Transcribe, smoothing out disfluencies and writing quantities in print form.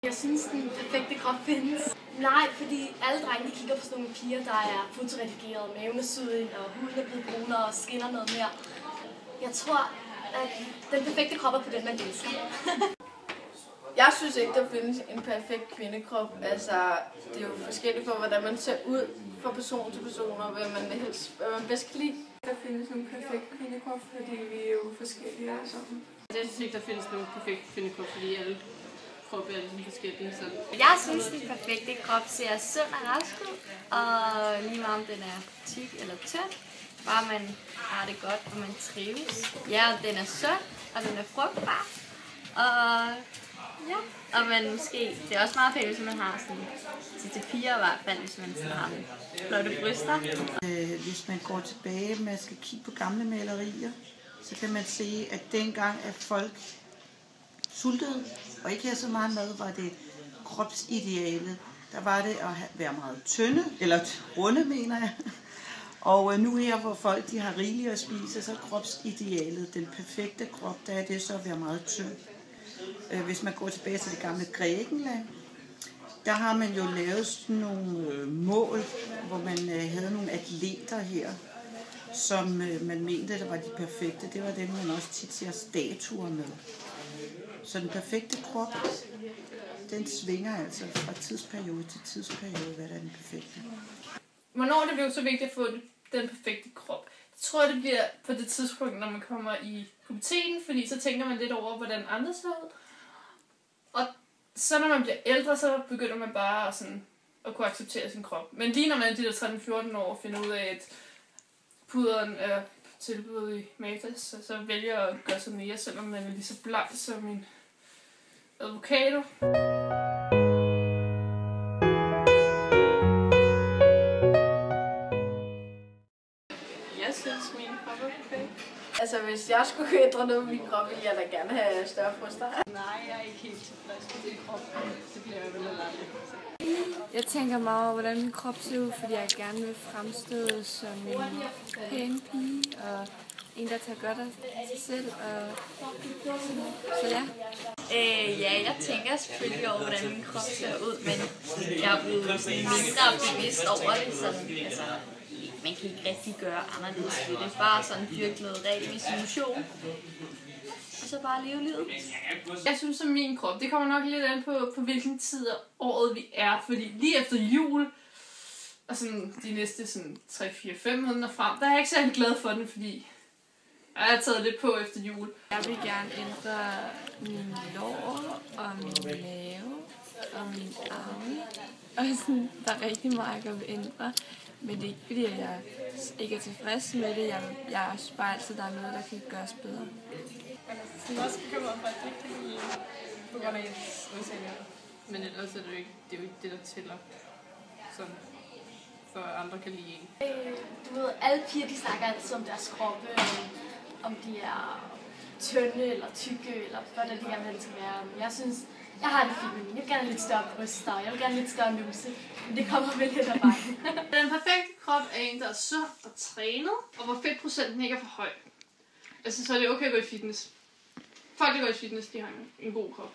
Jeg synes, den perfekte krop findes. Nej, fordi alle drenge de kigger på sådan nogle piger, der er fotoredigeret, maven er syet og huden er blevet brunere og skinner noget mere. Jeg tror, at den perfekte krop er på den, man elsker. Jeg synes ikke, der findes en perfekt kvindekrop. Altså, det er jo forskelligt for, hvordan man ser ud fra person til person, og hvad man bedst kan lide. Der findes en perfekt kvindekrop, fordi vi er jo forskellige og sådan. Jeg synes ikke, der findes nogen perfekt kvindekrop, fordi alle kroppe er lidt forskellige. Så. Jeg synes, den perfekte krop ser sund og rask ud, og lige meget om den er tyk eller tynd, bare man har det godt, og man trives. Ja, den er sund, og den er frugtbar, og man måske, det er også meget fedt, hvis man har sådan, til piger i hvert fald, hvis man sådan har flotte bryster. Hvis man går tilbage, man skal kigge på gamle malerier, så kan man se, at dengang at folk sultede, og ikke havde så meget mad, var det kropsidealet. Der var det at være meget tynde, eller runde, mener jeg. Og nu her, hvor folk de har rigeligt at spise, så er kropsidealet, den perfekte krop, der er det så at være meget tynd. Hvis man går tilbage til det gamle Grækenland, der har man jo lavet sådan nogle mål, hvor man havde nogle atleter her, som man mente, der var de perfekte. Det var dem, man også tit ser statuer med. Så den perfekte krop, den svinger altså fra tidsperiode til tidsperiode, hvad der er den perfekte. Hvornår det bliver så vigtigt at få den perfekte krop? Jeg tror, det bliver på det tidspunkt, når man kommer i puberteten, fordi så tænker man lidt over, hvordan andre ser ud. Og så når man bliver ældre, så begynder man bare sådan at kunne acceptere sin krop. Men lige når man er de der 13-14 år og finder ud af, at puderen er tilbudt i Matas, så vælger jeg at gøre sig mere, selvom man er lige så blank som min avocado. Jeg synes, min krop er perfekt. Altså, hvis jeg skulle ændre noget med min krop, ville jeg da gerne have større bryster. Nej, jeg er ikke helt tilfreds med din krop. Det bliver jeg vel aldrig. Jeg tænker meget over, hvordan min krop ser ud, fordi jeg gerne vil fremstå som en pæn pige og en, der tager godt af sig selv. Så ja. Ja, jeg tænker selvfølgelig over, hvordan min krop ser ud, men jeg er blevet sådan mindre bevidst over det. Sådan, altså, man kan ikke rigtig gøre anderledes ved det. Bare sådan dyrke noget ren institution. Og så bare leve livet. Jeg synes, at min krop, det kommer nok lidt an på hvilken tid af året vi er. Fordi lige efter jul, og sådan de næste sådan 3-4-5 måneder frem, der er jeg ikke særlig glad for den, fordi jeg har taget lidt på efter jul. Jeg vil gerne ændre min lår og min mave og min arme. Og sådan, der er rigtig meget, jeg vil ændre. Men det er ikke fordi, at jeg ikke er tilfreds med det. Jeg er bare altid, der er noget, der kan gøres bedre. Jeg er også bekymret for, at det ikke kan lide på grund af ens udseende. Men ellers er det jo ikke det, der tæller, sådan, for andre kan lide en. Du ved, alle piger de snakker altid om deres kroppe, om de er tynde eller tykke, eller hvordan de gerne vil være. Jeg synes, jeg har det fint med min. Jeg vil gerne have lidt større bryster, og jeg vil gerne have lidt større numse. Men det kommer vel lidt af vejen. Den perfekte krop er en, der er sund og trænet, og hvor fedtprocenten ikke er for høj. Altså, så er det okay at gå i fitness. Folk, der går i fitness, de har en god krop.